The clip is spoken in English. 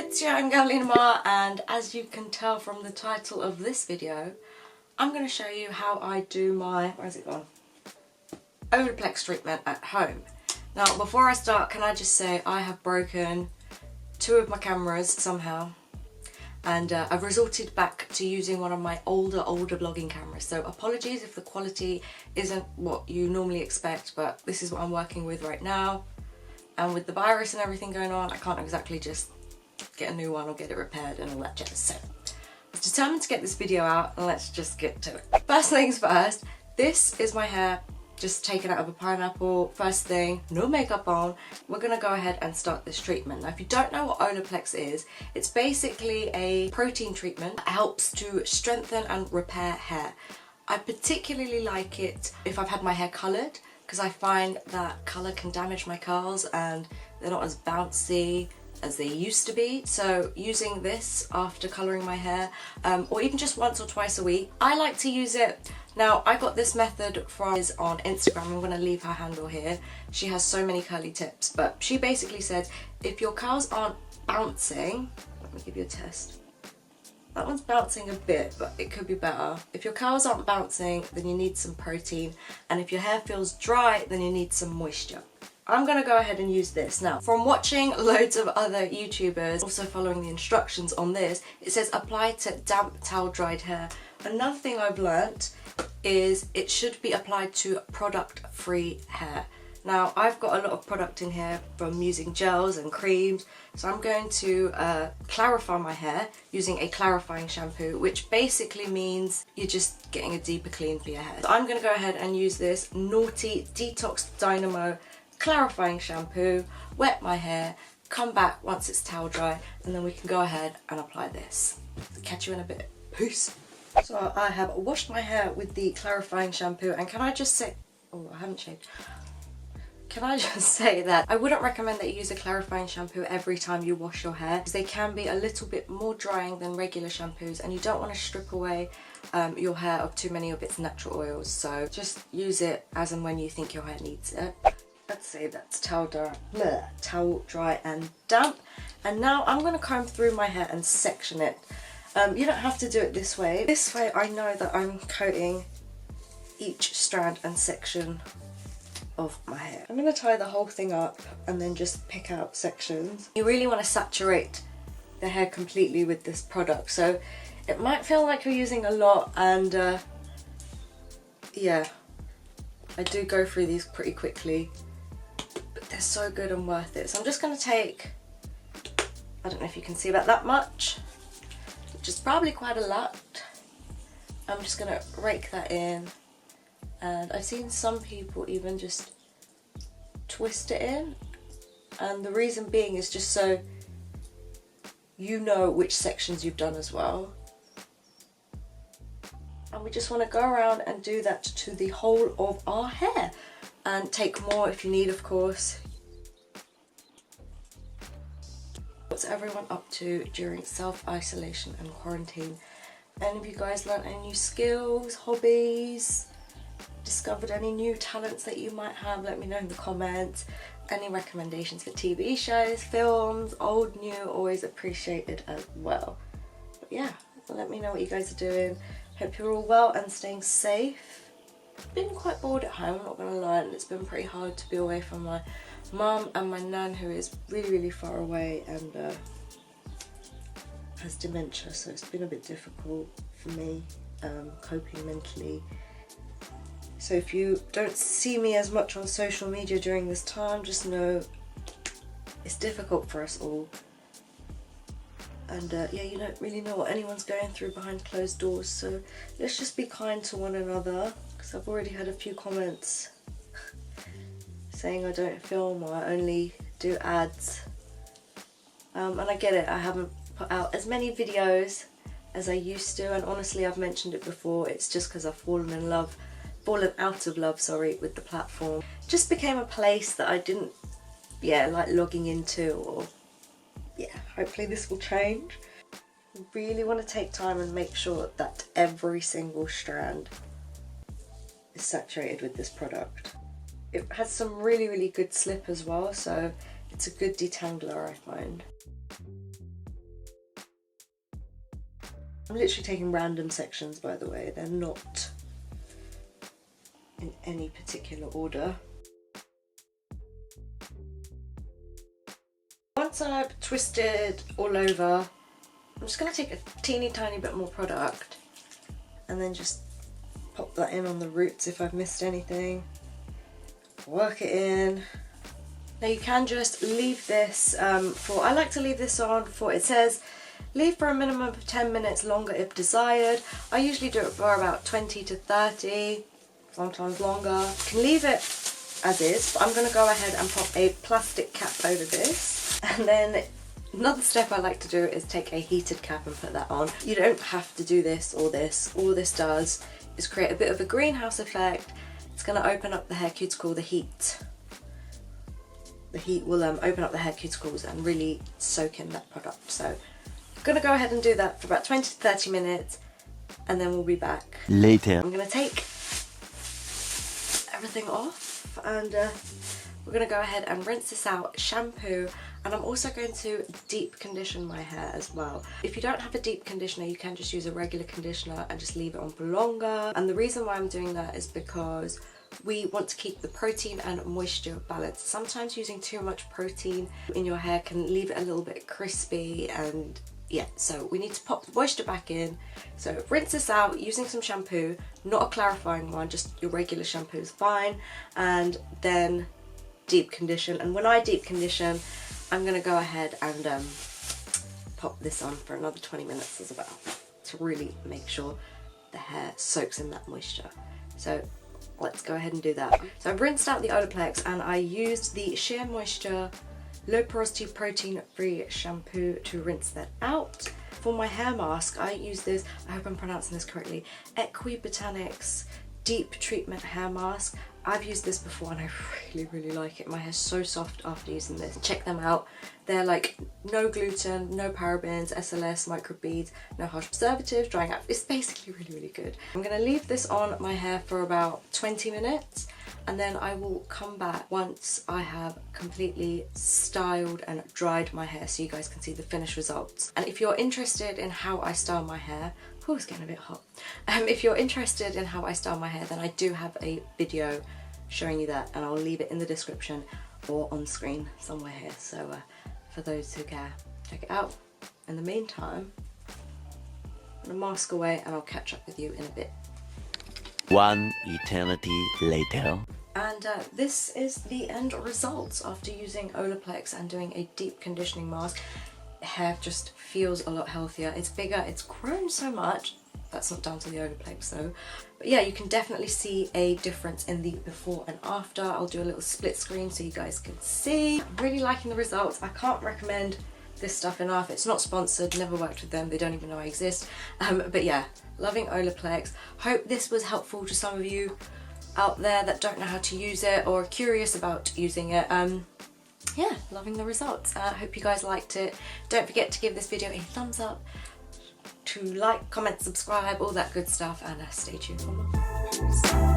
it's your own girl Linamar, and as you can tell from the title of this video, I'm going to show you how I do my, where's it gone? Olaplex treatment at home. Now before I start, can I just say I have broken 2 of my cameras somehow, and I've resorted back to using one of my older vlogging cameras, so apologies if the quality isn't what you normally expect, but this is what I'm working with right now. And with the virus and everything going on, I can't exactly just get a new one or get it repaired and all that jazz. So I was determined to get this video out, and let's just get to it. First things first, this is my hair just taken out of a pineapple. First thing, no makeup on, we're gonna go ahead and start this treatment. Now if you don't know what Olaplex is, it's basically a protein treatment that helps to strengthen and repair hair. I particularly like it if I've had my hair coloured, because I find that colour can damage my curls and they're not as bouncy as they used to be. So using this after colouring my hair, or even just once or twice a week, I like to use it. Now I got this method from on Instagram. I'm going to leave her handle here. She has so many curly tips, but she basically said if your curls aren't bouncing, let me give you a test. That one's bouncing a bit, but it could be better. If your curls aren't bouncing, then you need some protein, and if your hair feels dry, then you need some moisture. I'm gonna go ahead and use this. Now, from watching loads of other YouTubers, also following the instructions on this, it says apply to damp towel dried hair. Another thing I've learnt is it should be applied to product-free hair. Now, I've got a lot of product in here from using gels and creams, so I'm going to clarify my hair using a clarifying shampoo, which basically means you're just getting a deeper clean for your hair. So I'm going to go ahead and use this Naughty Detox Dynamo clarifying shampoo, wet my hair, come back once it's towel dry, and then we can go ahead and apply this. Catch you in a bit. Peace. So I have washed my hair with the clarifying shampoo, and can I just say, oh, I haven't shaved. Can I just say that I wouldn't recommend that you use a clarifying shampoo every time you wash your hair, because they can be a little bit more drying than regular shampoos, and you don't want to strip away your hair of too many of its natural oils. So just use it as and when you think your hair needs it. Let's say that's towel dry and damp. And now I'm going to comb through my hair and section it. You don't have to do it this way. This way I know that I'm coating each strand and section of my hair. I'm going to tie the whole thing up and then just pick out sections. You really want to saturate the hair completely with this product, so it might feel like you're using a lot, and yeah, I do go through these pretty quickly, but they're so good and worth it. So I'm just going to take, I don't know if you can see about that much, which is probably quite a lot. I'm just going to rake that in. And I've seen some people even just twist it in, and the reason being is just so you know which sections you've done as well. And we just want to go around and do that to the whole of our hair, and take more if you need, of course. What's everyone up to during self-isolation and quarantine? Any of you guys learned any new skills, hobbies? Discovered any new talents that you might have? Let me know in the comments. Any recommendations for TV shows, films, old, new, always appreciated as well. But yeah, let me know what you guys are doing. Hope you're all well and staying safe. I've been quite bored at home, I'm not gonna lie, and it's been pretty hard to be away from my mum and my nan, who is really far away and has dementia, so it's been a bit difficult for me coping mentally. So if you don't see me as much on social media during this time, just know it's difficult for us all. And yeah, you don't really know what anyone's going through behind closed doors, so let's just be kind to one another, because I've already had a few comments saying I don't film or I only do ads. And I get it, I haven't put out as many videos as I used to, and honestly I've mentioned it before, it's just because I've fallen out of love, sorry, with the platform. It just became a place that I didn't, like logging into, or hopefully this will change. I really want to take time and make sure that every single strand is saturated with this product. It has some really good slip as well, so it's a good detangler, I find. I'm literally taking random sections, by the way, they're not in any particular order. Once I've twisted all over, I'm just going to take a teeny tiny bit more product and then just pop that in on the roots if I've missed anything. Work it in. Now you can just leave this I like to leave this on for, it says leave for a minimum of 10 minutes longer if desired. I usually do it for about 20 to 30, sometimes longer. You can leave it as is, but I'm going to go ahead and pop a plastic cap over this. And then another step I like to do is take a heated cap and put that on. You don't have to do this or this. All this does is create a bit of a greenhouse effect. It's going to open up the hair cuticle, the heat will open up the hair cuticles and really soak in that product. So I'm going to go ahead and do that for about 20 to 30 minutes and then we'll be back later. I'm going to take everything off and we're going to go ahead and rinse this out, shampoo, and I'm also going to deep condition my hair as well. If you don't have a deep conditioner, you can just use a regular conditioner and just leave it on for longer. And the reason why I'm doing that is because we want to keep the protein and moisture balanced. Sometimes using too much protein in your hair can leave it a little bit crispy, and yeah, so we need to pop the moisture back in. So rinse this out using some shampoo, not a clarifying one, just your regular shampoo is fine, and then deep condition. And when I deep condition, I'm going to go ahead and pop this on for another 20 minutes as well to really make sure the hair soaks in that moisture. So let's go ahead and do that. So I've rinsed out the Olaplex and I used the Sheer Moisture Low Porosity Protein Free Shampoo to rinse that out. For my hair mask, I use this, I hope I'm pronouncing this correctly, ENQUIRIES Deep Treatment Hair Mask. I've used this before and I really like it. My hair's so soft after using this. Check them out. They're like no gluten, no parabens, SLS, microbeads, no harsh preservatives, drying out. It's basically really good. I'm going to leave this on my hair for about 20 minutes and then I will come back once I have completely styled and dried my hair so you guys can see the finished results. And if you're interested in how I style my hair, oh, it's getting a bit hot. If you're interested in how I style my hair, then I do have a video showing you that and I'll leave it in the description or on screen somewhere here. So for those who care, check it out. In the meantime, I'm gonna mask away and I'll catch up with you in a bit. One eternity later. And this is the end results after using Olaplex and doing a deep conditioning mask. Hair just feels a lot healthier. It's bigger, it's grown so much. That's not down to the Olaplex though. But yeah, you can definitely see a difference in the before and after. I'll do a little split screen so you guys can see. I'm really liking the results. I can't recommend this stuff enough. It's not sponsored, never worked with them, they don't even know I exist. But yeah, loving Olaplex. Hope this was helpful to some of you out there that don't know how to use it or are curious about using it. Yeah, loving the results. Hope you guys liked it. Don't forget to give this video a thumbs up, to like, comment, subscribe, all that good stuff, and stay tuned for more.